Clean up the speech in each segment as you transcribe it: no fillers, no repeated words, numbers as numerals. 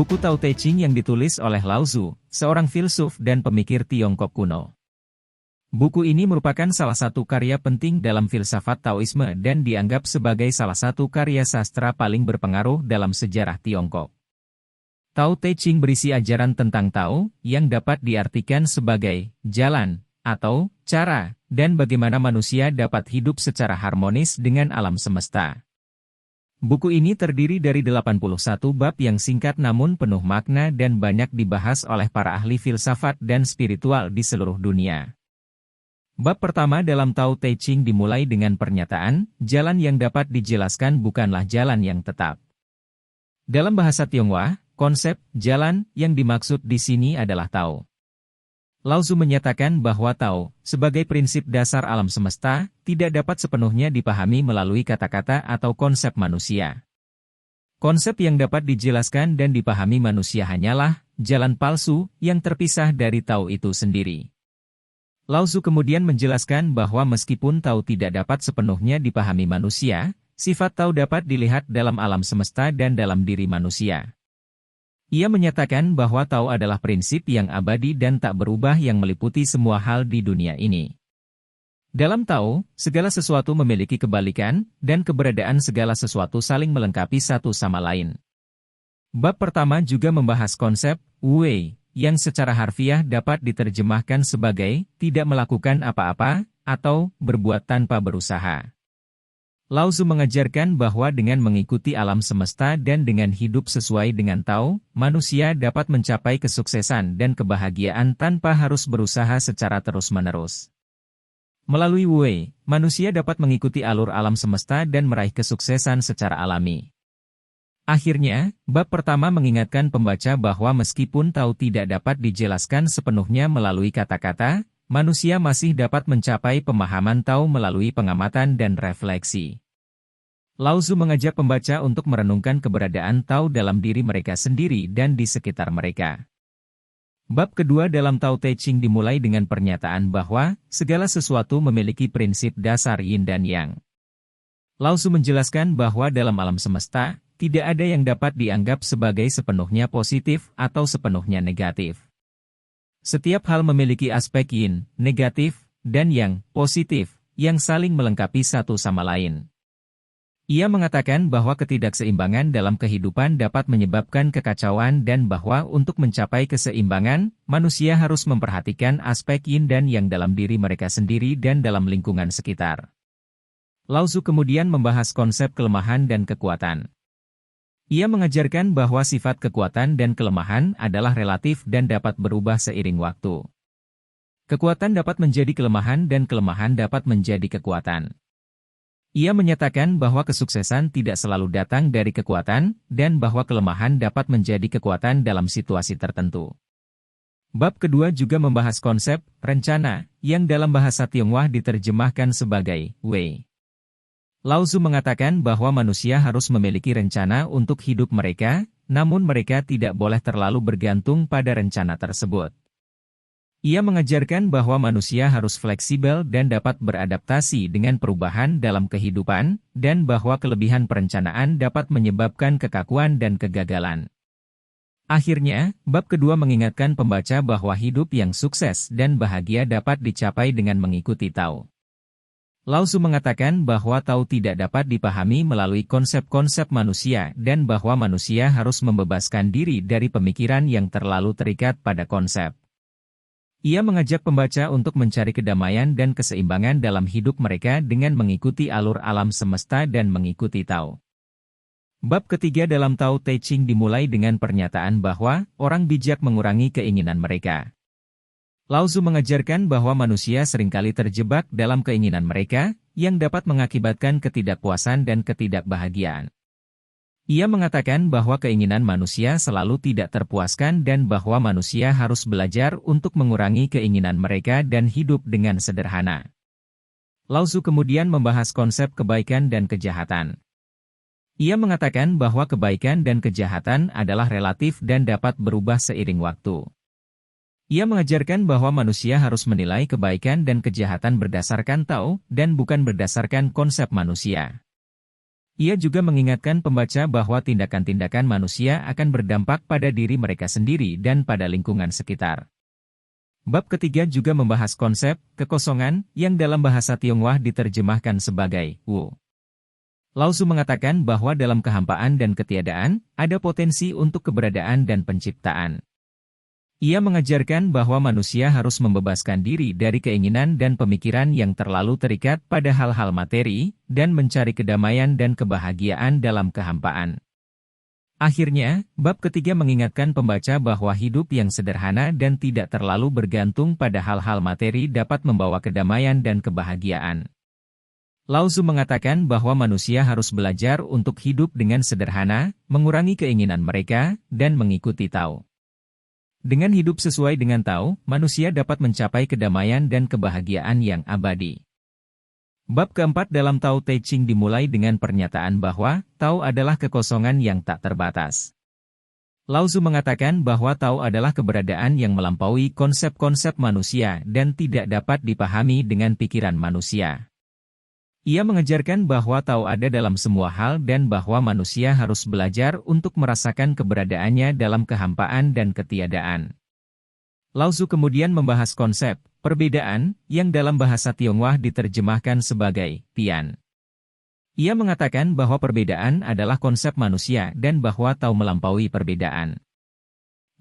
Buku Tao Te Ching yang ditulis oleh Lao Tzu, seorang filsuf dan pemikir Tiongkok kuno. Buku ini merupakan salah satu karya penting dalam filsafat Taoisme dan dianggap sebagai salah satu karya sastra paling berpengaruh dalam sejarah Tiongkok. Tao Te Ching berisi ajaran tentang Tao, yang dapat diartikan sebagai jalan, atau cara, dan bagaimana manusia dapat hidup secara harmonis dengan alam semesta. Buku ini terdiri dari 81 bab yang singkat namun penuh makna dan banyak dibahas oleh para ahli filsafat dan spiritual di seluruh dunia. Bab pertama dalam Tao Te Ching dimulai dengan pernyataan, jalan yang dapat dijelaskan bukanlah jalan yang tetap. Dalam bahasa Tionghoa, konsep jalan yang dimaksud di sini adalah Tao. Lao Tzu menyatakan bahwa Tao, sebagai prinsip dasar alam semesta, tidak dapat sepenuhnya dipahami melalui kata-kata atau konsep manusia. Konsep yang dapat dijelaskan dan dipahami manusia hanyalah jalan palsu yang terpisah dari Tao itu sendiri. Lao Tzu kemudian menjelaskan bahwa meskipun Tao tidak dapat sepenuhnya dipahami manusia, sifat Tao dapat dilihat dalam alam semesta dan dalam diri manusia. Ia menyatakan bahwa Tao adalah prinsip yang abadi dan tak berubah yang meliputi semua hal di dunia ini. Dalam Tao, segala sesuatu memiliki kebalikan, dan keberadaan segala sesuatu saling melengkapi satu sama lain. Bab pertama juga membahas konsep wei, yang secara harfiah dapat diterjemahkan sebagai tidak melakukan apa-apa, atau berbuat tanpa berusaha. Lao Tzu mengajarkan bahwa dengan mengikuti alam semesta dan dengan hidup sesuai dengan Tao, manusia dapat mencapai kesuksesan dan kebahagiaan tanpa harus berusaha secara terus-menerus. Melalui wei, manusia dapat mengikuti alur alam semesta dan meraih kesuksesan secara alami. Akhirnya, bab pertama mengingatkan pembaca bahwa meskipun Tao tidak dapat dijelaskan sepenuhnya melalui kata-kata, manusia masih dapat mencapai pemahaman Tao melalui pengamatan dan refleksi. Lao Tzu mengajak pembaca untuk merenungkan keberadaan Tao dalam diri mereka sendiri dan di sekitar mereka. Bab kedua dalam Tao Te Ching dimulai dengan pernyataan bahwa segala sesuatu memiliki prinsip dasar yin dan yang. Lao Tzu menjelaskan bahwa dalam alam semesta, tidak ada yang dapat dianggap sebagai sepenuhnya positif atau sepenuhnya negatif. Setiap hal memiliki aspek yin, negatif, dan yang, positif, yang saling melengkapi satu sama lain. Ia mengatakan bahwa ketidakseimbangan dalam kehidupan dapat menyebabkan kekacauan dan bahwa untuk mencapai keseimbangan, manusia harus memperhatikan aspek yin dan yang dalam diri mereka sendiri dan dalam lingkungan sekitar. Lao Tzu kemudian membahas konsep kelemahan dan kekuatan. Ia mengajarkan bahwa sifat kekuatan dan kelemahan adalah relatif dan dapat berubah seiring waktu. Kekuatan dapat menjadi kelemahan dan kelemahan dapat menjadi kekuatan. Ia menyatakan bahwa kesuksesan tidak selalu datang dari kekuatan, dan bahwa kelemahan dapat menjadi kekuatan dalam situasi tertentu. Bab kedua juga membahas konsep rencana, yang dalam bahasa Tionghoa diterjemahkan sebagai wei. Lao Tzu mengatakan bahwa manusia harus memiliki rencana untuk hidup mereka, namun mereka tidak boleh terlalu bergantung pada rencana tersebut. Ia mengajarkan bahwa manusia harus fleksibel dan dapat beradaptasi dengan perubahan dalam kehidupan, dan bahwa kelebihan perencanaan dapat menyebabkan kekakuan dan kegagalan. Akhirnya, bab kedua mengingatkan pembaca bahwa hidup yang sukses dan bahagia dapat dicapai dengan mengikuti Tao. Lao Tzu mengatakan bahwa Tao tidak dapat dipahami melalui konsep-konsep manusia dan bahwa manusia harus membebaskan diri dari pemikiran yang terlalu terikat pada konsep. Ia mengajak pembaca untuk mencari kedamaian dan keseimbangan dalam hidup mereka dengan mengikuti alur alam semesta dan mengikuti Tao. Bab ketiga dalam Tao Te Ching dimulai dengan pernyataan bahwa orang bijak mengurangi keinginan mereka. Lao Tzu mengajarkan bahwa manusia seringkali terjebak dalam keinginan mereka, yang dapat mengakibatkan ketidakpuasan dan ketidakbahagiaan. Ia mengatakan bahwa keinginan manusia selalu tidak terpuaskan dan bahwa manusia harus belajar untuk mengurangi keinginan mereka dan hidup dengan sederhana. Lao Tzu kemudian membahas konsep kebaikan dan kejahatan. Ia mengatakan bahwa kebaikan dan kejahatan adalah relatif dan dapat berubah seiring waktu. Ia mengajarkan bahwa manusia harus menilai kebaikan dan kejahatan berdasarkan Tao, dan bukan berdasarkan konsep manusia. Ia juga mengingatkan pembaca bahwa tindakan-tindakan manusia akan berdampak pada diri mereka sendiri dan pada lingkungan sekitar. Bab ketiga juga membahas konsep kekosongan yang dalam bahasa Tionghoa diterjemahkan sebagai Wu. Lao Tzu mengatakan bahwa dalam kehampaan dan ketiadaan, ada potensi untuk keberadaan dan penciptaan. Ia mengajarkan bahwa manusia harus membebaskan diri dari keinginan dan pemikiran yang terlalu terikat pada hal-hal materi, dan mencari kedamaian dan kebahagiaan dalam kehampaan. Akhirnya, bab ketiga mengingatkan pembaca bahwa hidup yang sederhana dan tidak terlalu bergantung pada hal-hal materi dapat membawa kedamaian dan kebahagiaan. Lao Tzu mengatakan bahwa manusia harus belajar untuk hidup dengan sederhana, mengurangi keinginan mereka, dan mengikuti Tao. Dengan hidup sesuai dengan Tao, manusia dapat mencapai kedamaian dan kebahagiaan yang abadi. Bab keempat dalam Tao Te Ching dimulai dengan pernyataan bahwa Tao adalah kekosongan yang tak terbatas. Lao Tzu mengatakan bahwa Tao adalah keberadaan yang melampaui konsep-konsep manusia dan tidak dapat dipahami dengan pikiran manusia. Ia mengajarkan bahwa Tao ada dalam semua hal dan bahwa manusia harus belajar untuk merasakan keberadaannya dalam kehampaan dan ketiadaan. Lao Tzu kemudian membahas konsep perbedaan yang dalam bahasa Tionghoa diterjemahkan sebagai Tian. Ia mengatakan bahwa perbedaan adalah konsep manusia dan bahwa Tao melampaui perbedaan.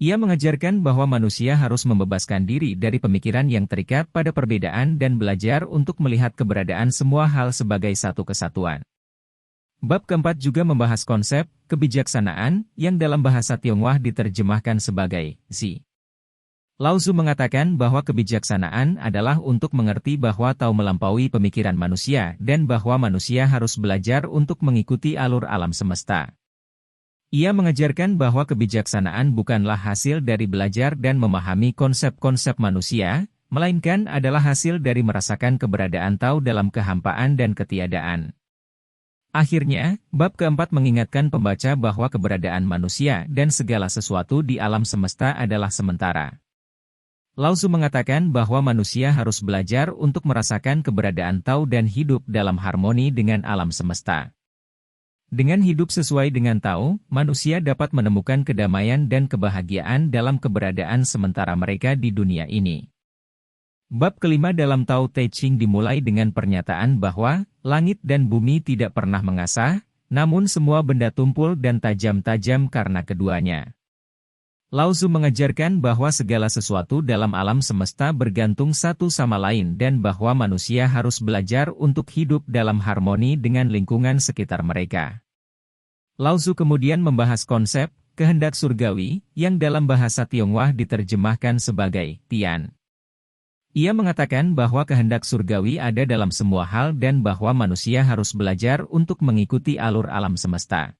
Ia mengajarkan bahwa manusia harus membebaskan diri dari pemikiran yang terikat pada perbedaan dan belajar untuk melihat keberadaan semua hal sebagai satu kesatuan. Bab keempat juga membahas konsep kebijaksanaan yang dalam bahasa Tionghoa diterjemahkan sebagai Zi. Lao Tzu mengatakan bahwa kebijaksanaan adalah untuk mengerti bahwa Tao melampaui pemikiran manusia dan bahwa manusia harus belajar untuk mengikuti alur alam semesta. Ia mengajarkan bahwa kebijaksanaan bukanlah hasil dari belajar dan memahami konsep-konsep manusia, melainkan adalah hasil dari merasakan keberadaan Tao dalam kehampaan dan ketiadaan. Akhirnya, bab keempat mengingatkan pembaca bahwa keberadaan manusia dan segala sesuatu di alam semesta adalah sementara. Lao Tzu mengatakan bahwa manusia harus belajar untuk merasakan keberadaan Tao dan hidup dalam harmoni dengan alam semesta. Dengan hidup sesuai dengan Tao, manusia dapat menemukan kedamaian dan kebahagiaan dalam keberadaan sementara mereka di dunia ini. Bab kelima dalam Tao Te Ching dimulai dengan pernyataan bahwa langit dan bumi tidak pernah mengasah, namun semua benda tumpul dan tajam-tajam karena keduanya. Lao Tzu mengajarkan bahwa segala sesuatu dalam alam semesta bergantung satu sama lain dan bahwa manusia harus belajar untuk hidup dalam harmoni dengan lingkungan sekitar mereka. Lao Tzu kemudian membahas konsep kehendak surgawi yang dalam bahasa Tionghoa diterjemahkan sebagai Tian. Ia mengatakan bahwa kehendak surgawi ada dalam semua hal dan bahwa manusia harus belajar untuk mengikuti alur alam semesta.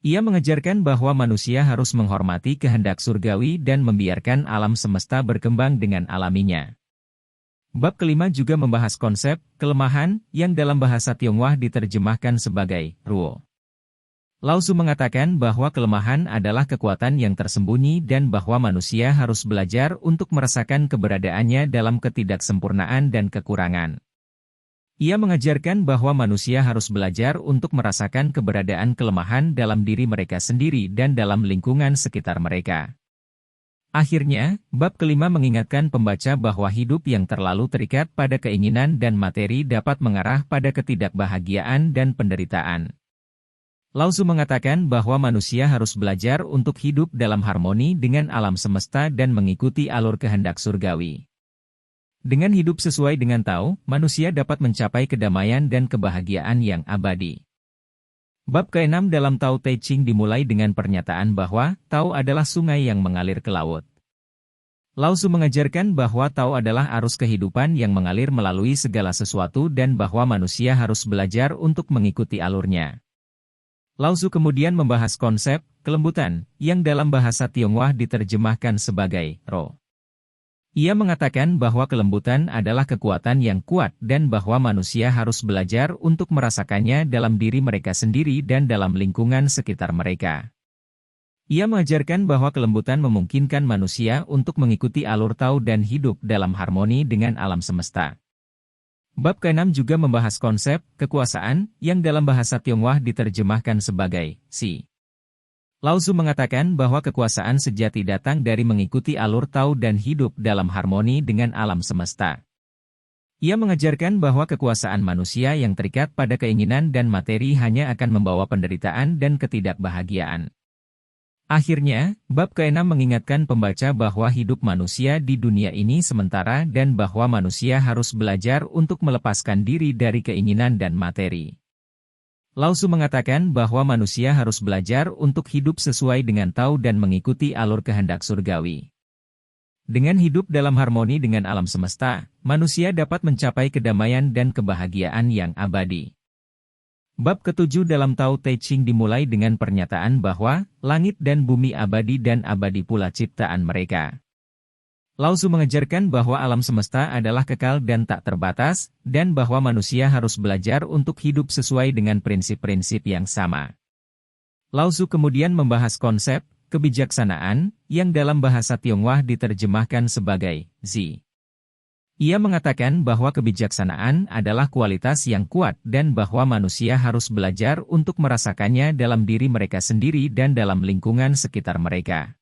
Ia mengajarkan bahwa manusia harus menghormati kehendak surgawi dan membiarkan alam semesta berkembang dengan alaminya. Bab kelima juga membahas konsep kelemahan yang dalam bahasa Tionghoa diterjemahkan sebagai Ruo. Lao Tzu mengatakan bahwa kelemahan adalah kekuatan yang tersembunyi dan bahwa manusia harus belajar untuk merasakan keberadaannya dalam ketidaksempurnaan dan kekurangan. Ia mengajarkan bahwa manusia harus belajar untuk merasakan keberadaan kelemahan dalam diri mereka sendiri dan dalam lingkungan sekitar mereka. Akhirnya, bab kelima mengingatkan pembaca bahwa hidup yang terlalu terikat pada keinginan dan materi dapat mengarah pada ketidakbahagiaan dan penderitaan. Lao Tzu mengatakan bahwa manusia harus belajar untuk hidup dalam harmoni dengan alam semesta dan mengikuti alur kehendak surgawi. Dengan hidup sesuai dengan Tao, manusia dapat mencapai kedamaian dan kebahagiaan yang abadi. Bab ke-6 dalam Tao Te Ching dimulai dengan pernyataan bahwa Tao adalah sungai yang mengalir ke laut. Lao Tzu mengajarkan bahwa Tao adalah arus kehidupan yang mengalir melalui segala sesuatu dan bahwa manusia harus belajar untuk mengikuti alurnya. Lao Tzu kemudian membahas konsep kelembutan yang dalam bahasa Tionghoa diterjemahkan sebagai Ro. Ia mengatakan bahwa kelembutan adalah kekuatan yang kuat dan bahwa manusia harus belajar untuk merasakannya dalam diri mereka sendiri dan dalam lingkungan sekitar mereka. Ia mengajarkan bahwa kelembutan memungkinkan manusia untuk mengikuti alur Tao dan hidup dalam harmoni dengan alam semesta. Bab ke-6 juga membahas konsep kekuasaan yang dalam bahasa Tionghoa diterjemahkan sebagai si. Lao Tzu mengatakan bahwa kekuasaan sejati datang dari mengikuti alur Tao dan hidup dalam harmoni dengan alam semesta. Ia mengajarkan bahwa kekuasaan manusia yang terikat pada keinginan dan materi hanya akan membawa penderitaan dan ketidakbahagiaan. Akhirnya, bab ke-6 mengingatkan pembaca bahwa hidup manusia di dunia ini sementara dan bahwa manusia harus belajar untuk melepaskan diri dari keinginan dan materi. Lao Tzu mengatakan bahwa manusia harus belajar untuk hidup sesuai dengan Tao dan mengikuti alur kehendak surgawi. Dengan hidup dalam harmoni dengan alam semesta, manusia dapat mencapai kedamaian dan kebahagiaan yang abadi. Bab ke-7 dalam Tao Te Ching dimulai dengan pernyataan bahwa langit dan bumi abadi dan abadi pula ciptaan mereka. Lao Tzu mengajarkan bahwa alam semesta adalah kekal dan tak terbatas, dan bahwa manusia harus belajar untuk hidup sesuai dengan prinsip-prinsip yang sama. Lao Tzu kemudian membahas konsep kebijaksanaan, yang dalam bahasa Tionghoa diterjemahkan sebagai zi. Ia mengatakan bahwa kebijaksanaan adalah kualitas yang kuat dan bahwa manusia harus belajar untuk merasakannya dalam diri mereka sendiri dan dalam lingkungan sekitar mereka.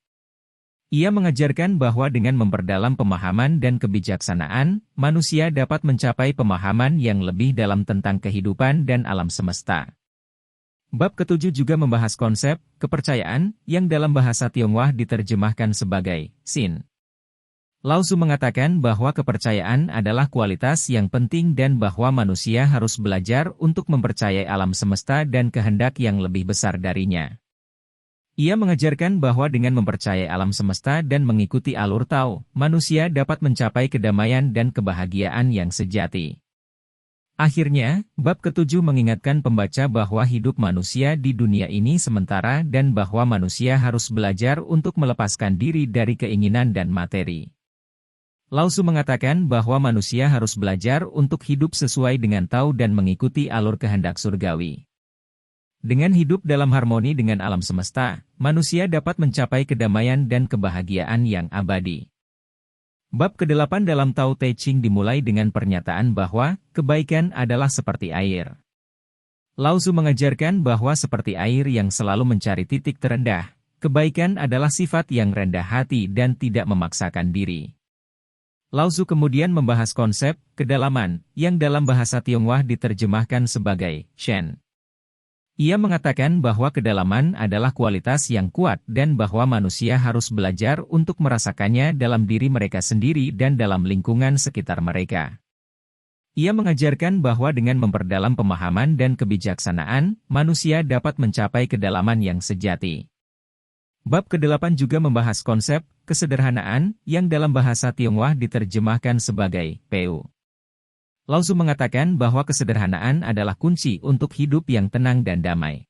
Ia mengajarkan bahwa dengan memperdalam pemahaman dan kebijaksanaan, manusia dapat mencapai pemahaman yang lebih dalam tentang kehidupan dan alam semesta. Bab ke-7 juga membahas konsep kepercayaan yang dalam bahasa Tionghoa diterjemahkan sebagai sin. Lao Tzu mengatakan bahwa kepercayaan adalah kualitas yang penting dan bahwa manusia harus belajar untuk mempercayai alam semesta dan kehendak yang lebih besar darinya. Ia mengajarkan bahwa dengan mempercayai alam semesta dan mengikuti alur Tao, manusia dapat mencapai kedamaian dan kebahagiaan yang sejati. Akhirnya, bab ke-7 mengingatkan pembaca bahwa hidup manusia di dunia ini sementara dan bahwa manusia harus belajar untuk melepaskan diri dari keinginan dan materi. Lao Tzu mengatakan bahwa manusia harus belajar untuk hidup sesuai dengan Tao dan mengikuti alur kehendak surgawi. Dengan hidup dalam harmoni dengan alam semesta, manusia dapat mencapai kedamaian dan kebahagiaan yang abadi. Bab ke-8 dalam Tao Te Ching dimulai dengan pernyataan bahwa kebaikan adalah seperti air. Lao Tzu mengajarkan bahwa seperti air yang selalu mencari titik terendah, kebaikan adalah sifat yang rendah hati dan tidak memaksakan diri. Lao Tzu kemudian membahas konsep kedalaman yang dalam bahasa Tionghoa diterjemahkan sebagai shen. Ia mengatakan bahwa kedalaman adalah kualitas yang kuat dan bahwa manusia harus belajar untuk merasakannya dalam diri mereka sendiri dan dalam lingkungan sekitar mereka. Ia mengajarkan bahwa dengan memperdalam pemahaman dan kebijaksanaan, manusia dapat mencapai kedalaman yang sejati. Bab ke-8 juga membahas konsep kesederhanaan yang dalam bahasa Tionghoa diterjemahkan sebagai peu. Lao Tzu mengatakan bahwa kesederhanaan adalah kunci untuk hidup yang tenang dan damai.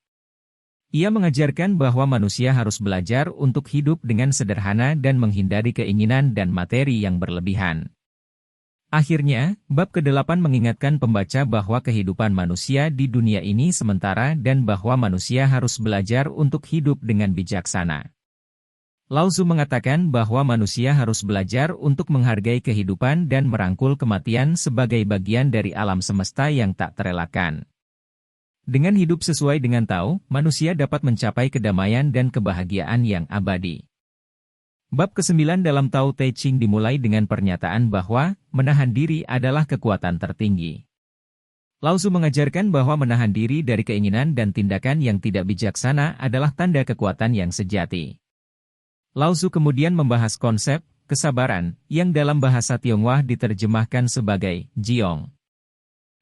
Ia mengajarkan bahwa manusia harus belajar untuk hidup dengan sederhana dan menghindari keinginan dan materi yang berlebihan. Akhirnya, bab ke-8 mengingatkan pembaca bahwa kehidupan manusia di dunia ini sementara dan bahwa manusia harus belajar untuk hidup dengan bijaksana. Lao Tzu mengatakan bahwa manusia harus belajar untuk menghargai kehidupan dan merangkul kematian sebagai bagian dari alam semesta yang tak terelakkan. Dengan hidup sesuai dengan Tao, manusia dapat mencapai kedamaian dan kebahagiaan yang abadi. Bab ke-9 dalam Tao Te Ching dimulai dengan pernyataan bahwa menahan diri adalah kekuatan tertinggi. Lao Tzu mengajarkan bahwa menahan diri dari keinginan dan tindakan yang tidak bijaksana adalah tanda kekuatan yang sejati. Lao Tzu kemudian membahas konsep kesabaran yang dalam bahasa Tionghoa diterjemahkan sebagai jiong.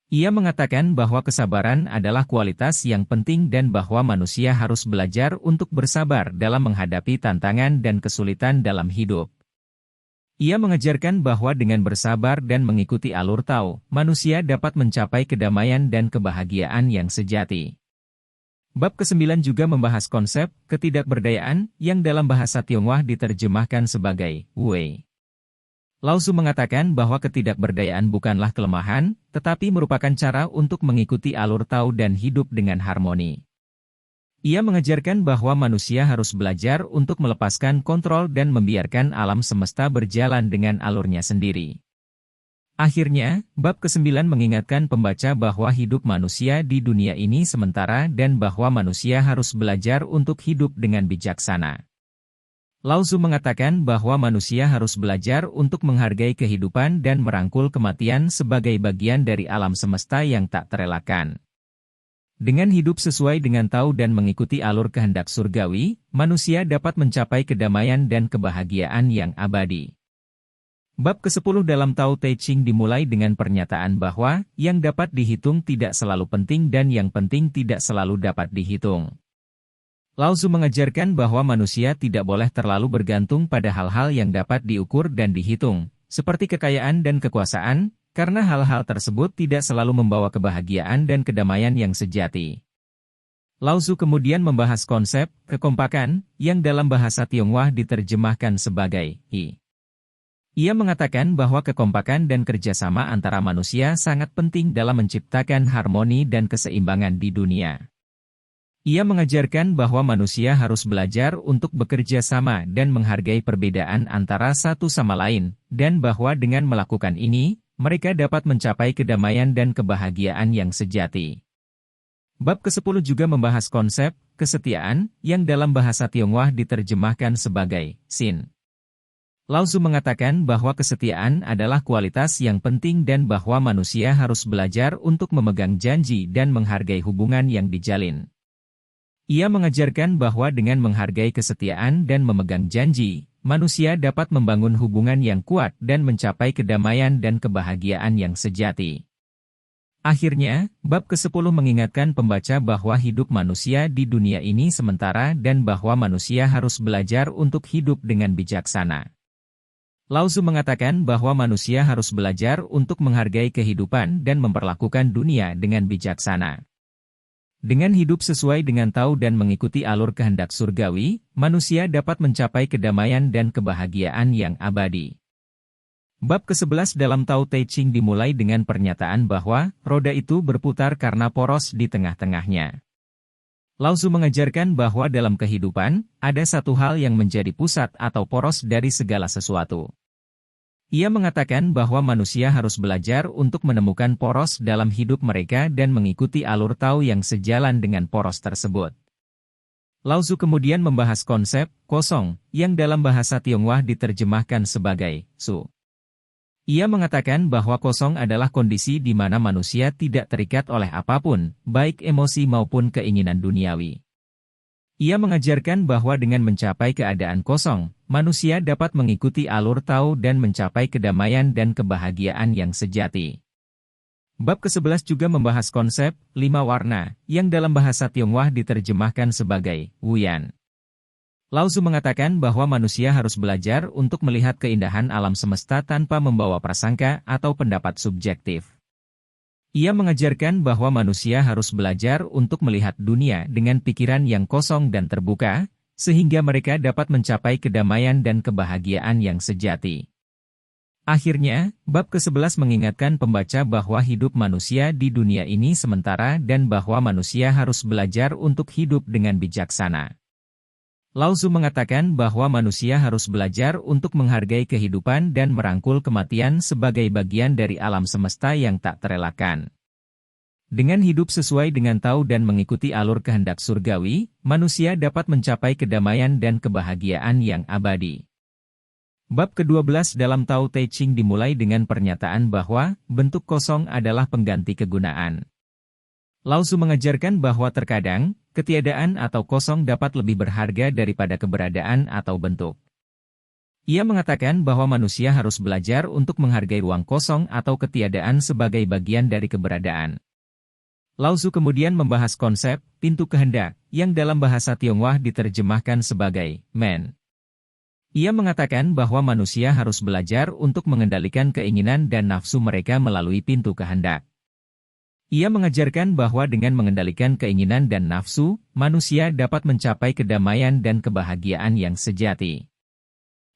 Ia mengatakan bahwa kesabaran adalah kualitas yang penting dan bahwa manusia harus belajar untuk bersabar dalam menghadapi tantangan dan kesulitan dalam hidup. Ia mengajarkan bahwa dengan bersabar dan mengikuti alur Tao, manusia dapat mencapai kedamaian dan kebahagiaan yang sejati. Bab ke-9 juga membahas konsep ketidakberdayaan yang dalam bahasa Tionghoa diterjemahkan sebagai wei. Lao Tzu mengatakan bahwa ketidakberdayaan bukanlah kelemahan, tetapi merupakan cara untuk mengikuti alur Tao dan hidup dengan harmoni. Ia mengajarkan bahwa manusia harus belajar untuk melepaskan kontrol dan membiarkan alam semesta berjalan dengan alurnya sendiri. Akhirnya, bab ke-9 mengingatkan pembaca bahwa hidup manusia di dunia ini sementara dan bahwa manusia harus belajar untuk hidup dengan bijaksana. Lao Tzu mengatakan bahwa manusia harus belajar untuk menghargai kehidupan dan merangkul kematian sebagai bagian dari alam semesta yang tak terelakkan. Dengan hidup sesuai dengan tahu dan mengikuti alur kehendak surgawi, manusia dapat mencapai kedamaian dan kebahagiaan yang abadi. Bab ke-10 dalam Tao Te Ching dimulai dengan pernyataan bahwa, yang dapat dihitung tidak selalu penting dan yang penting tidak selalu dapat dihitung. Lao Tzu mengajarkan bahwa manusia tidak boleh terlalu bergantung pada hal-hal yang dapat diukur dan dihitung, seperti kekayaan dan kekuasaan, karena hal-hal tersebut tidak selalu membawa kebahagiaan dan kedamaian yang sejati. Lao Tzu kemudian membahas konsep kekompakan, yang dalam bahasa Tionghoa diterjemahkan sebagai "i". Ia mengatakan bahwa kekompakan dan kerjasama antara manusia sangat penting dalam menciptakan harmoni dan keseimbangan di dunia. Ia mengajarkan bahwa manusia harus belajar untuk bekerja sama dan menghargai perbedaan antara satu sama lain, dan bahwa dengan melakukan ini, mereka dapat mencapai kedamaian dan kebahagiaan yang sejati. Bab ke-10 juga membahas konsep kesetiaan, yang dalam bahasa Tionghoa diterjemahkan sebagai sin. Lao Tzu mengatakan bahwa kesetiaan adalah kualitas yang penting dan bahwa manusia harus belajar untuk memegang janji dan menghargai hubungan yang dijalin. Ia mengajarkan bahwa dengan menghargai kesetiaan dan memegang janji, manusia dapat membangun hubungan yang kuat dan mencapai kedamaian dan kebahagiaan yang sejati. Akhirnya, bab ke-10 mengingatkan pembaca bahwa hidup manusia di dunia ini sementara dan bahwa manusia harus belajar untuk hidup dengan bijaksana. Lao Tzu mengatakan bahwa manusia harus belajar untuk menghargai kehidupan dan memperlakukan dunia dengan bijaksana. Dengan hidup sesuai dengan tahu dan mengikuti alur kehendak surgawi, manusia dapat mencapai kedamaian dan kebahagiaan yang abadi. Bab ke-11 dalam Tao Te Ching dimulai dengan pernyataan bahwa roda itu berputar karena poros di tengah-tengahnya. Lao Tzu mengajarkan bahwa dalam kehidupan, ada satu hal yang menjadi pusat atau poros dari segala sesuatu. Ia mengatakan bahwa manusia harus belajar untuk menemukan poros dalam hidup mereka dan mengikuti alur tahu yang sejalan dengan poros tersebut. Lao Tzu kemudian membahas konsep kosong, yang dalam bahasa Tionghoa diterjemahkan sebagai su. Ia mengatakan bahwa kosong adalah kondisi di mana manusia tidak terikat oleh apapun, baik emosi maupun keinginan duniawi. Ia mengajarkan bahwa dengan mencapai keadaan kosong, manusia dapat mengikuti alur tahu dan mencapai kedamaian dan kebahagiaan yang sejati. Bab ke-11 juga membahas konsep 5 warna, yang dalam bahasa Tionghoa diterjemahkan sebagai Wuyan. Lao Tzu mengatakan bahwa manusia harus belajar untuk melihat keindahan alam semesta tanpa membawa prasangka atau pendapat subjektif. Ia mengajarkan bahwa manusia harus belajar untuk melihat dunia dengan pikiran yang kosong dan terbuka, sehingga mereka dapat mencapai kedamaian dan kebahagiaan yang sejati. Akhirnya, bab ke-11 mengingatkan pembaca bahwa hidup manusia di dunia ini sementara dan bahwa manusia harus belajar untuk hidup dengan bijaksana. Lao Tzu mengatakan bahwa manusia harus belajar untuk menghargai kehidupan dan merangkul kematian sebagai bagian dari alam semesta yang tak terelakkan. Dengan hidup sesuai dengan tahu dan mengikuti alur kehendak surgawi, manusia dapat mencapai kedamaian dan kebahagiaan yang abadi. Bab ke-12 dalam Tao Te Ching dimulai dengan pernyataan bahwa bentuk kosong adalah pengganti kegunaan. Lao Tzu mengajarkan bahwa terkadang, ketiadaan atau kosong dapat lebih berharga daripada keberadaan atau bentuk. Ia mengatakan bahwa manusia harus belajar untuk menghargai ruang kosong atau ketiadaan sebagai bagian dari keberadaan. Lao Tzu kemudian membahas konsep pintu kehendak, yang dalam bahasa Tionghoa diterjemahkan sebagai men. Ia mengatakan bahwa manusia harus belajar untuk mengendalikan keinginan dan nafsu mereka melalui pintu kehendak. Ia mengajarkan bahwa dengan mengendalikan keinginan dan nafsu, manusia dapat mencapai kedamaian dan kebahagiaan yang sejati.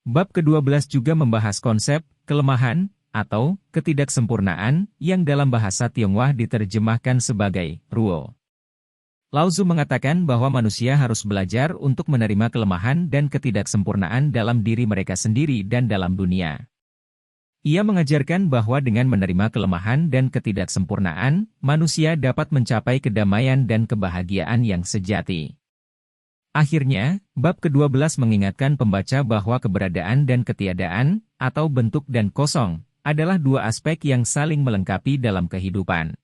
Bab ke-12 juga membahas konsep kelemahan atau ketidaksempurnaan, yang dalam bahasa Tionghoa diterjemahkan sebagai ruo. Lao Tzu mengatakan bahwa manusia harus belajar untuk menerima kelemahan dan ketidaksempurnaan dalam diri mereka sendiri dan dalam dunia. Ia mengajarkan bahwa dengan menerima kelemahan dan ketidaksempurnaan, manusia dapat mencapai kedamaian dan kebahagiaan yang sejati. Akhirnya, bab ke-12 mengingatkan pembaca bahwa keberadaan dan ketiadaan, atau bentuk dan kosong, adalah dua aspek yang saling melengkapi dalam kehidupan.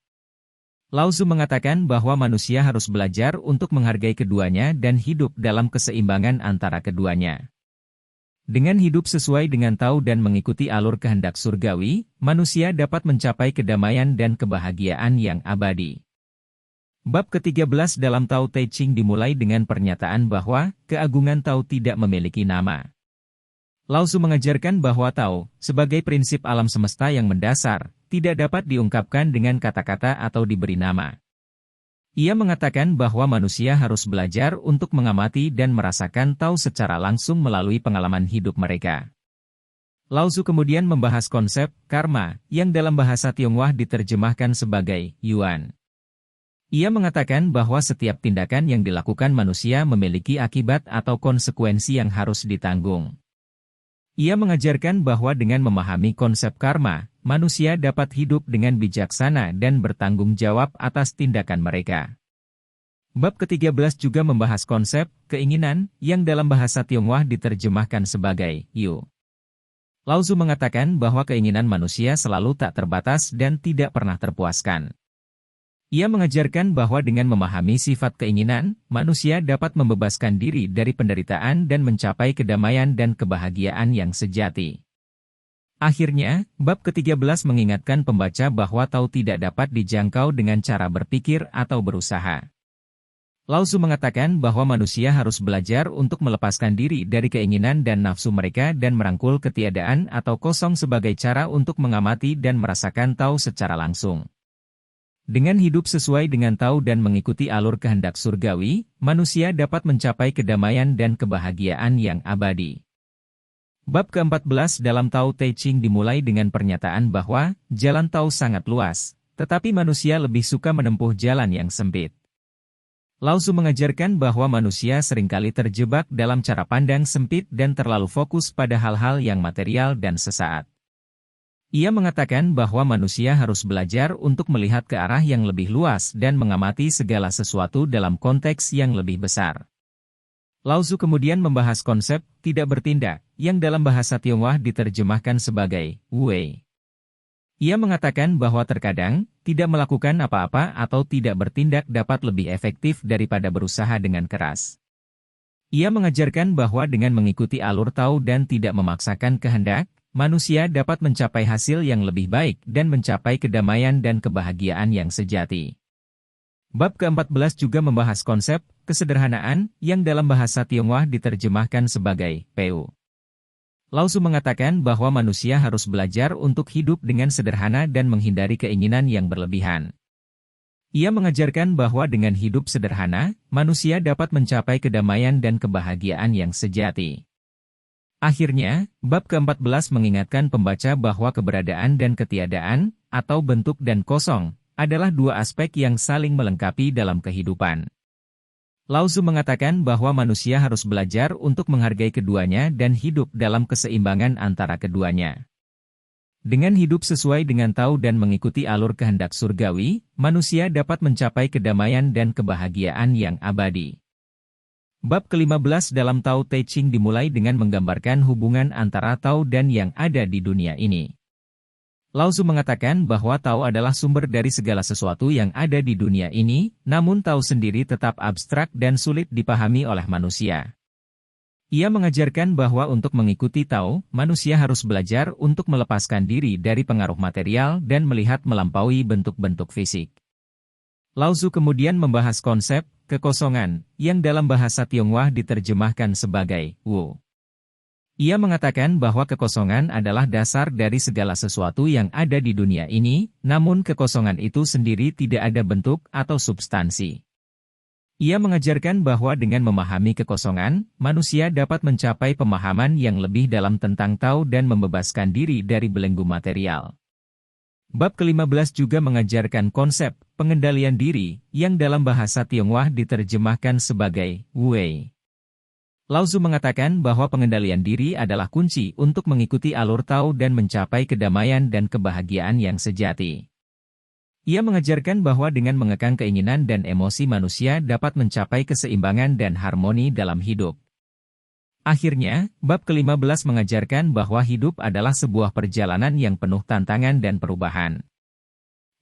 Lao Tzu mengatakan bahwa manusia harus belajar untuk menghargai keduanya dan hidup dalam keseimbangan antara keduanya. Dengan hidup sesuai dengan tahu dan mengikuti alur kehendak surgawi, manusia dapat mencapai kedamaian dan kebahagiaan yang abadi. Bab ke-13 dalam Tao Te Ching dimulai dengan pernyataan bahwa keagungan Tao tidak memiliki nama. Lao Tzu mengajarkan bahwa Tao, sebagai prinsip alam semesta yang mendasar, tidak dapat diungkapkan dengan kata-kata atau diberi nama. Ia mengatakan bahwa manusia harus belajar untuk mengamati dan merasakan Tao secara langsung melalui pengalaman hidup mereka. Lao Tzu kemudian membahas konsep karma, yang dalam bahasa Tionghoa diterjemahkan sebagai yuan. Ia mengatakan bahwa setiap tindakan yang dilakukan manusia memiliki akibat atau konsekuensi yang harus ditanggung. Ia mengajarkan bahwa dengan memahami konsep karma, manusia dapat hidup dengan bijaksana dan bertanggung jawab atas tindakan mereka. Bab ke-13 juga membahas konsep keinginan, yang dalam bahasa Tionghoa diterjemahkan sebagai yu. Lao Tzu mengatakan bahwa keinginan manusia selalu tak terbatas dan tidak pernah terpuaskan. Ia mengajarkan bahwa dengan memahami sifat keinginan, manusia dapat membebaskan diri dari penderitaan dan mencapai kedamaian dan kebahagiaan yang sejati. Akhirnya, bab ke-13 mengingatkan pembaca bahwa Tao tidak dapat dijangkau dengan cara berpikir atau berusaha. Lao Tzu mengatakan bahwa manusia harus belajar untuk melepaskan diri dari keinginan dan nafsu mereka dan merangkul ketiadaan atau kosong sebagai cara untuk mengamati dan merasakan Tao secara langsung. Dengan hidup sesuai dengan Tao dan mengikuti alur kehendak surgawi, manusia dapat mencapai kedamaian dan kebahagiaan yang abadi. Bab ke-14 dalam Tao Te Ching dimulai dengan pernyataan bahwa jalan Tao sangat luas, tetapi manusia lebih suka menempuh jalan yang sempit. Lao Tzu mengajarkan bahwa manusia seringkali terjebak dalam cara pandang sempit dan terlalu fokus pada hal-hal yang material dan sesaat. Ia mengatakan bahwa manusia harus belajar untuk melihat ke arah yang lebih luas dan mengamati segala sesuatu dalam konteks yang lebih besar. Lao Tzu kemudian membahas konsep tidak bertindak, yang dalam bahasa Tionghoa diterjemahkan sebagai wei. Ia mengatakan bahwa terkadang, tidak melakukan apa-apa atau tidak bertindak dapat lebih efektif daripada berusaha dengan keras. Ia mengajarkan bahwa dengan mengikuti alur Tao dan tidak memaksakan kehendak, manusia dapat mencapai hasil yang lebih baik dan mencapai kedamaian dan kebahagiaan yang sejati. Bab ke-14 juga membahas konsep kesederhanaan, yang dalam bahasa Tionghoa diterjemahkan sebagai peu. Lao Tzu mengatakan bahwa manusia harus belajar untuk hidup dengan sederhana dan menghindari keinginan yang berlebihan. Ia mengajarkan bahwa dengan hidup sederhana, manusia dapat mencapai kedamaian dan kebahagiaan yang sejati. Akhirnya, bab ke-14 mengingatkan pembaca bahwa keberadaan dan ketiadaan, atau bentuk dan kosong, adalah dua aspek yang saling melengkapi dalam kehidupan. Lao Tzu mengatakan bahwa manusia harus belajar untuk menghargai keduanya dan hidup dalam keseimbangan antara keduanya. Dengan hidup sesuai dengan Tao dan mengikuti alur kehendak surgawi, manusia dapat mencapai kedamaian dan kebahagiaan yang abadi. Bab ke-15 dalam Tao Te Ching dimulai dengan menggambarkan hubungan antara Tao dan yang ada di dunia ini. Lao Tzu mengatakan bahwa Tao adalah sumber dari segala sesuatu yang ada di dunia ini, namun Tao sendiri tetap abstrak dan sulit dipahami oleh manusia. Ia mengajarkan bahwa untuk mengikuti Tao, manusia harus belajar untuk melepaskan diri dari pengaruh material dan melihat melampaui bentuk-bentuk fisik. Lao Tzu kemudian membahas konsep kekosongan, yang dalam bahasa Tionghoa diterjemahkan sebagai wu. Ia mengatakan bahwa kekosongan adalah dasar dari segala sesuatu yang ada di dunia ini, namun kekosongan itu sendiri tidak ada bentuk atau substansi. Ia mengajarkan bahwa dengan memahami kekosongan, manusia dapat mencapai pemahaman yang lebih dalam tentang Tao dan membebaskan diri dari belenggu material. Bab ke-15 juga mengajarkan konsep pengendalian diri, yang dalam bahasa Tionghoa diterjemahkan sebagai wei. Lao Tzu mengatakan bahwa pengendalian diri adalah kunci untuk mengikuti alur Tao dan mencapai kedamaian dan kebahagiaan yang sejati. Ia mengajarkan bahwa dengan mengekang keinginan dan emosi manusia dapat mencapai keseimbangan dan harmoni dalam hidup. Akhirnya, bab ke-15 mengajarkan bahwa hidup adalah sebuah perjalanan yang penuh tantangan dan perubahan.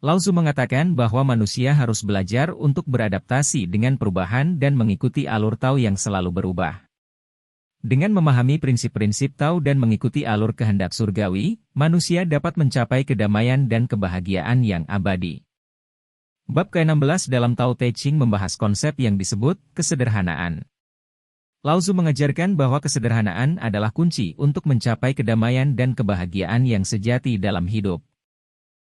Lao Tzu mengatakan bahwa manusia harus belajar untuk beradaptasi dengan perubahan dan mengikuti alur Tao yang selalu berubah. Dengan memahami prinsip-prinsip Tao dan mengikuti alur kehendak surgawi, manusia dapat mencapai kedamaian dan kebahagiaan yang abadi. Bab ke-16 dalam Tao Te Ching membahas konsep yang disebut kesederhanaan. Lao Tzu mengajarkan bahwa kesederhanaan adalah kunci untuk mencapai kedamaian dan kebahagiaan yang sejati dalam hidup.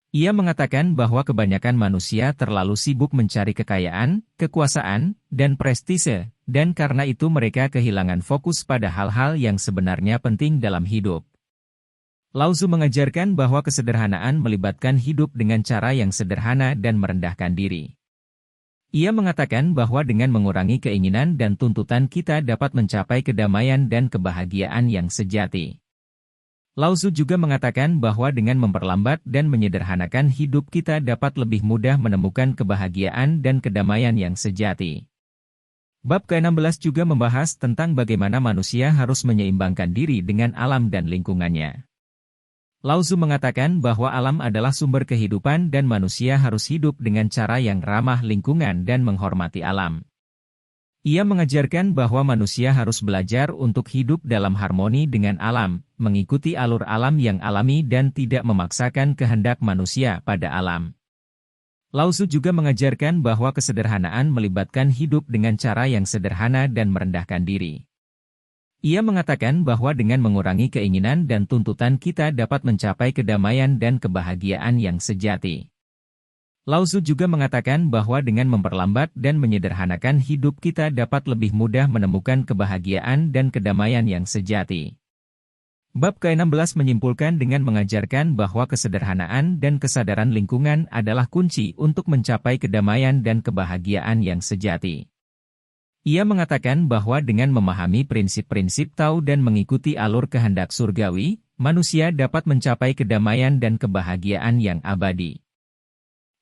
Ia mengatakan bahwa kebanyakan manusia terlalu sibuk mencari kekayaan, kekuasaan, dan prestise, dan karena itu mereka kehilangan fokus pada hal-hal yang sebenarnya penting dalam hidup. Lao Tzu mengajarkan bahwa kesederhanaan melibatkan hidup dengan cara yang sederhana dan merendahkan diri. Ia mengatakan bahwa dengan mengurangi keinginan dan tuntutan kita dapat mencapai kedamaian dan kebahagiaan yang sejati. Lao Tzu juga mengatakan bahwa dengan memperlambat dan menyederhanakan hidup kita dapat lebih mudah menemukan kebahagiaan dan kedamaian yang sejati. Bab ke-16 juga membahas tentang bagaimana manusia harus menyeimbangkan diri dengan alam dan lingkungannya. Lao Tzu mengatakan bahwa alam adalah sumber kehidupan dan manusia harus hidup dengan cara yang ramah lingkungan dan menghormati alam. Ia mengajarkan bahwa manusia harus belajar untuk hidup dalam harmoni dengan alam, mengikuti alur alam yang alami dan tidak memaksakan kehendak manusia pada alam. Lao Tzu juga mengajarkan bahwa kesederhanaan melibatkan hidup dengan cara yang sederhana dan merendahkan diri. Ia mengatakan bahwa dengan mengurangi keinginan dan tuntutan kita dapat mencapai kedamaian dan kebahagiaan yang sejati. Lao Tzu juga mengatakan bahwa dengan memperlambat dan menyederhanakan hidup kita dapat lebih mudah menemukan kebahagiaan dan kedamaian yang sejati. Bab ke-16 menyimpulkan dengan mengajarkan bahwa kesederhanaan dan kesadaran lingkungan adalah kunci untuk mencapai kedamaian dan kebahagiaan yang sejati. Ia mengatakan bahwa dengan memahami prinsip-prinsip Tao dan mengikuti alur kehendak surgawi, manusia dapat mencapai kedamaian dan kebahagiaan yang abadi.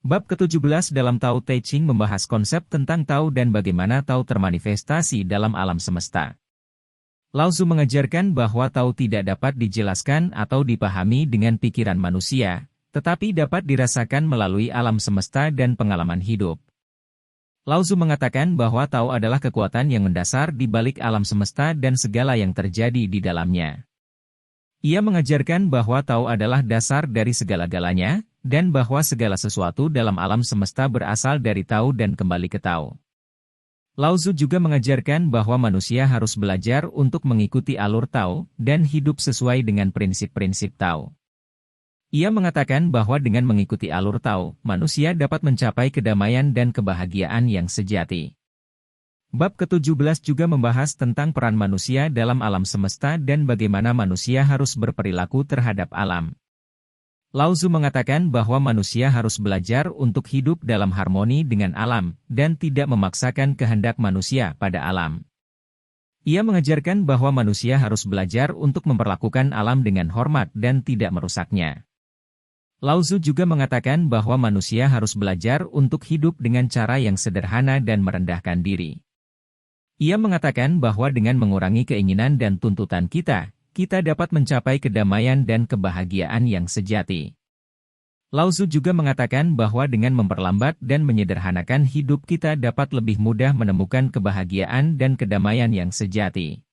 Bab ke-17 dalam Tao Te Ching membahas konsep tentang Tao dan bagaimana Tao termanifestasi dalam alam semesta. Lao Tzu mengajarkan bahwa Tao tidak dapat dijelaskan atau dipahami dengan pikiran manusia, tetapi dapat dirasakan melalui alam semesta dan pengalaman hidup. Lao Tzu mengatakan bahwa Tao adalah kekuatan yang mendasar di balik alam semesta dan segala yang terjadi di dalamnya. Ia mengajarkan bahwa Tao adalah dasar dari segala-galanya, dan bahwa segala sesuatu dalam alam semesta berasal dari Tao dan kembali ke Tao. Lao Tzu juga mengajarkan bahwa manusia harus belajar untuk mengikuti alur Tao dan hidup sesuai dengan prinsip-prinsip Tao. Ia mengatakan bahwa dengan mengikuti alur Tao, manusia dapat mencapai kedamaian dan kebahagiaan yang sejati. Bab ke-17 juga membahas tentang peran manusia dalam alam semesta dan bagaimana manusia harus berperilaku terhadap alam. Lao Tzu mengatakan bahwa manusia harus belajar untuk hidup dalam harmoni dengan alam, dan tidak memaksakan kehendak manusia pada alam. Ia mengajarkan bahwa manusia harus belajar untuk memperlakukan alam dengan hormat dan tidak merusaknya. Lao Tzu juga mengatakan bahwa manusia harus belajar untuk hidup dengan cara yang sederhana dan merendahkan diri. Ia mengatakan bahwa dengan mengurangi keinginan dan tuntutan kita dapat mencapai kedamaian dan kebahagiaan yang sejati. Lao Tzu juga mengatakan bahwa dengan memperlambat dan menyederhanakan hidup kita dapat lebih mudah menemukan kebahagiaan dan kedamaian yang sejati.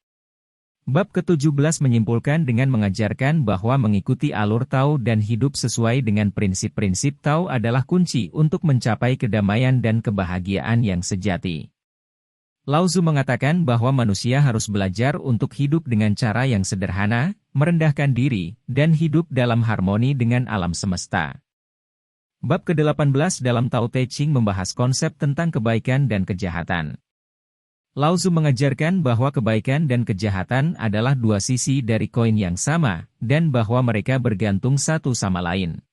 Bab ke-17 menyimpulkan dengan mengajarkan bahwa mengikuti alur Tao dan hidup sesuai dengan prinsip-prinsip Tao adalah kunci untuk mencapai kedamaian dan kebahagiaan yang sejati. Lao Tzu mengatakan bahwa manusia harus belajar untuk hidup dengan cara yang sederhana, merendahkan diri, dan hidup dalam harmoni dengan alam semesta. Bab ke-18 dalam Tao Te Ching membahas konsep tentang kebaikan dan kejahatan. Lao Tzu mengajarkan bahwa kebaikan dan kejahatan adalah dua sisi dari koin yang sama, dan bahwa mereka bergantung satu sama lain.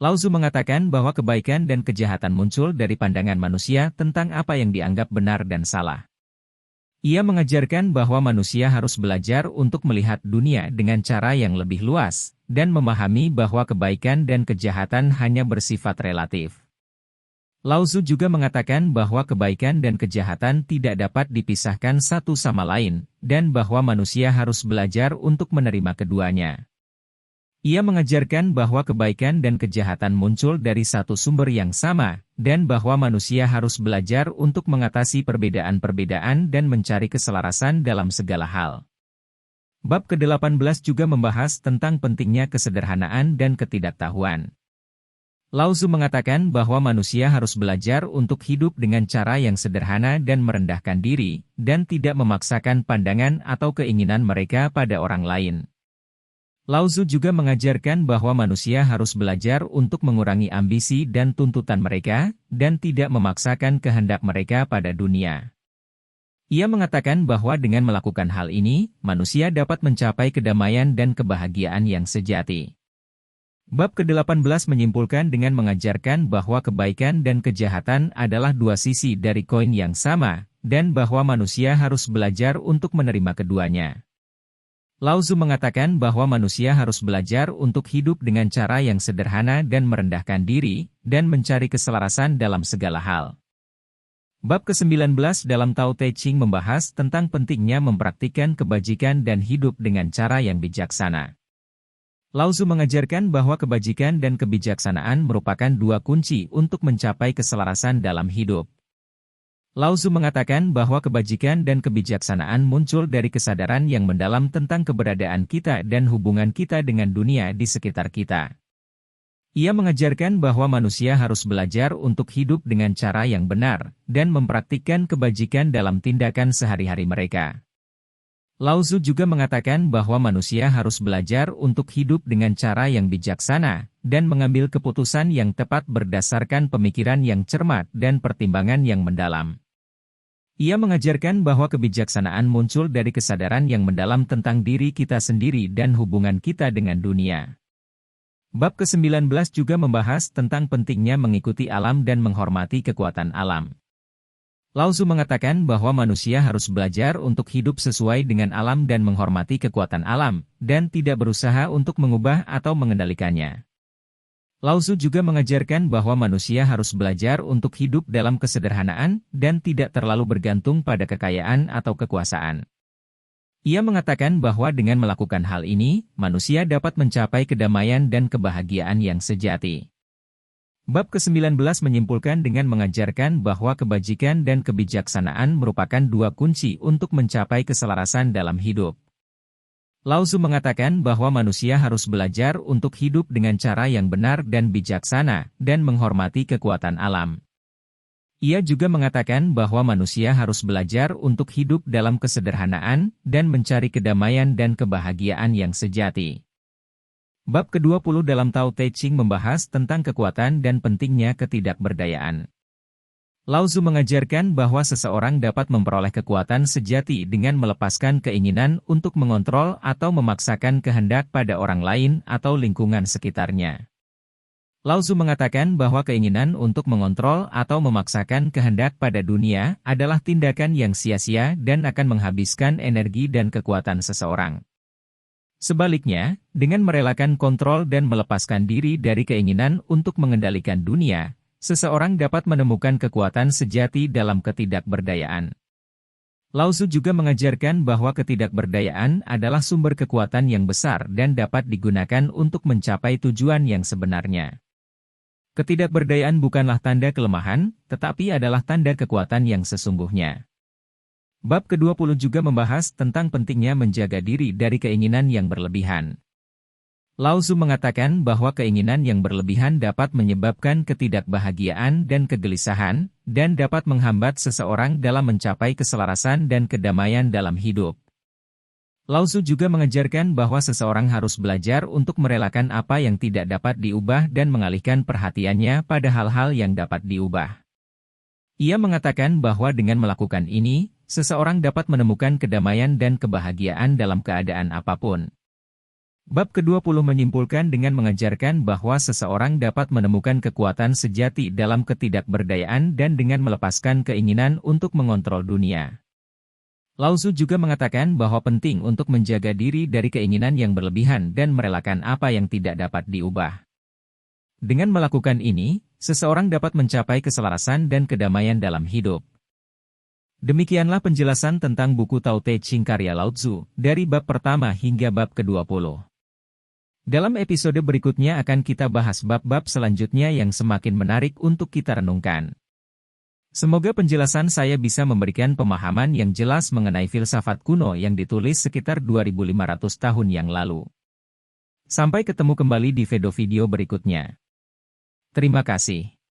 Lao Tzu mengatakan bahwa kebaikan dan kejahatan muncul dari pandangan manusia tentang apa yang dianggap benar dan salah. Ia mengajarkan bahwa manusia harus belajar untuk melihat dunia dengan cara yang lebih luas, dan memahami bahwa kebaikan dan kejahatan hanya bersifat relatif. Lao Tzu juga mengatakan bahwa kebaikan dan kejahatan tidak dapat dipisahkan satu sama lain, dan bahwa manusia harus belajar untuk menerima keduanya. Ia mengajarkan bahwa kebaikan dan kejahatan muncul dari satu sumber yang sama, dan bahwa manusia harus belajar untuk mengatasi perbedaan-perbedaan dan mencari keselarasan dalam segala hal. Bab ke-18 juga membahas tentang pentingnya kesederhanaan dan ketidaktahuan. Lao Tzu mengatakan bahwa manusia harus belajar untuk hidup dengan cara yang sederhana dan merendahkan diri, dan tidak memaksakan pandangan atau keinginan mereka pada orang lain. Lao Tzu juga mengajarkan bahwa manusia harus belajar untuk mengurangi ambisi dan tuntutan mereka, dan tidak memaksakan kehendak mereka pada dunia. Ia mengatakan bahwa dengan melakukan hal ini, manusia dapat mencapai kedamaian dan kebahagiaan yang sejati. Bab ke-18 menyimpulkan dengan mengajarkan bahwa kebaikan dan kejahatan adalah dua sisi dari koin yang sama, dan bahwa manusia harus belajar untuk menerima keduanya. Lao Tzu mengatakan bahwa manusia harus belajar untuk hidup dengan cara yang sederhana dan merendahkan diri, dan mencari keselarasan dalam segala hal. Bab ke-19 dalam Tao Te Ching membahas tentang pentingnya mempraktikkan kebajikan dan hidup dengan cara yang bijaksana. Lao Tzu mengajarkan bahwa kebajikan dan kebijaksanaan merupakan dua kunci untuk mencapai keselarasan dalam hidup. Lao Tzu mengatakan bahwa kebajikan dan kebijaksanaan muncul dari kesadaran yang mendalam tentang keberadaan kita dan hubungan kita dengan dunia di sekitar kita. Ia mengajarkan bahwa manusia harus belajar untuk hidup dengan cara yang benar, dan mempraktikkan kebajikan dalam tindakan sehari-hari mereka. Lao Tzu juga mengatakan bahwa manusia harus belajar untuk hidup dengan cara yang bijaksana, dan mengambil keputusan yang tepat berdasarkan pemikiran yang cermat dan pertimbangan yang mendalam. Ia mengajarkan bahwa kebijaksanaan muncul dari kesadaran yang mendalam tentang diri kita sendiri dan hubungan kita dengan dunia. Bab ke-19 juga membahas tentang pentingnya mengikuti alam dan menghormati kekuatan alam. Lao Tzu mengatakan bahwa manusia harus belajar untuk hidup sesuai dengan alam dan menghormati kekuatan alam, dan tidak berusaha untuk mengubah atau mengendalikannya. Lao Tzu juga mengajarkan bahwa manusia harus belajar untuk hidup dalam kesederhanaan, dan tidak terlalu bergantung pada kekayaan atau kekuasaan. Ia mengatakan bahwa dengan melakukan hal ini, manusia dapat mencapai kedamaian dan kebahagiaan yang sejati. Bab ke-19 menyimpulkan dengan mengajarkan bahwa kebajikan dan kebijaksanaan merupakan dua kunci untuk mencapai keselarasan dalam hidup. Lao Tzu mengatakan bahwa manusia harus belajar untuk hidup dengan cara yang benar dan bijaksana, dan menghormati kekuatan alam. Ia juga mengatakan bahwa manusia harus belajar untuk hidup dalam kesederhanaan, dan mencari kedamaian dan kebahagiaan yang sejati. Bab ke-20 dalam Tao Te Ching membahas tentang kekuatan dan pentingnya ketidakberdayaan. Lao Tzu mengajarkan bahwa seseorang dapat memperoleh kekuatan sejati dengan melepaskan keinginan untuk mengontrol atau memaksakan kehendak pada orang lain atau lingkungan sekitarnya. Lao Tzu mengatakan bahwa keinginan untuk mengontrol atau memaksakan kehendak pada dunia adalah tindakan yang sia-sia dan akan menghabiskan energi dan kekuatan seseorang. Sebaliknya, dengan merelakan kontrol dan melepaskan diri dari keinginan untuk mengendalikan dunia, seseorang dapat menemukan kekuatan sejati dalam ketidakberdayaan. Lao Tzu juga mengajarkan bahwa ketidakberdayaan adalah sumber kekuatan yang besar dan dapat digunakan untuk mencapai tujuan yang sebenarnya. Ketidakberdayaan bukanlah tanda kelemahan, tetapi adalah tanda kekuatan yang sesungguhnya. Bab ke-20 juga membahas tentang pentingnya menjaga diri dari keinginan yang berlebihan. Lao Tzu mengatakan bahwa keinginan yang berlebihan dapat menyebabkan ketidakbahagiaan dan kegelisahan, dan dapat menghambat seseorang dalam mencapai keselarasan dan kedamaian dalam hidup. Lao Tzu juga mengajarkan bahwa seseorang harus belajar untuk merelakan apa yang tidak dapat diubah dan mengalihkan perhatiannya pada hal-hal yang dapat diubah. Ia mengatakan bahwa dengan melakukan ini, seseorang dapat menemukan kedamaian dan kebahagiaan dalam keadaan apapun. Bab ke-20 menyimpulkan dengan mengajarkan bahwa seseorang dapat menemukan kekuatan sejati dalam ketidakberdayaan dan dengan melepaskan keinginan untuk mengontrol dunia. Lao Tzu juga mengatakan bahwa penting untuk menjaga diri dari keinginan yang berlebihan dan merelakan apa yang tidak dapat diubah. Dengan melakukan ini, seseorang dapat mencapai keselarasan dan kedamaian dalam hidup. Demikianlah penjelasan tentang buku Tao Te Ching karya Lao Tzu, dari bab pertama hingga bab ke-20. Dalam episode berikutnya akan kita bahas bab-bab selanjutnya yang semakin menarik untuk kita renungkan. Semoga penjelasan saya bisa memberikan pemahaman yang jelas mengenai filsafat kuno yang ditulis sekitar 2500 tahun yang lalu. Sampai ketemu kembali di video-video berikutnya. Terima kasih.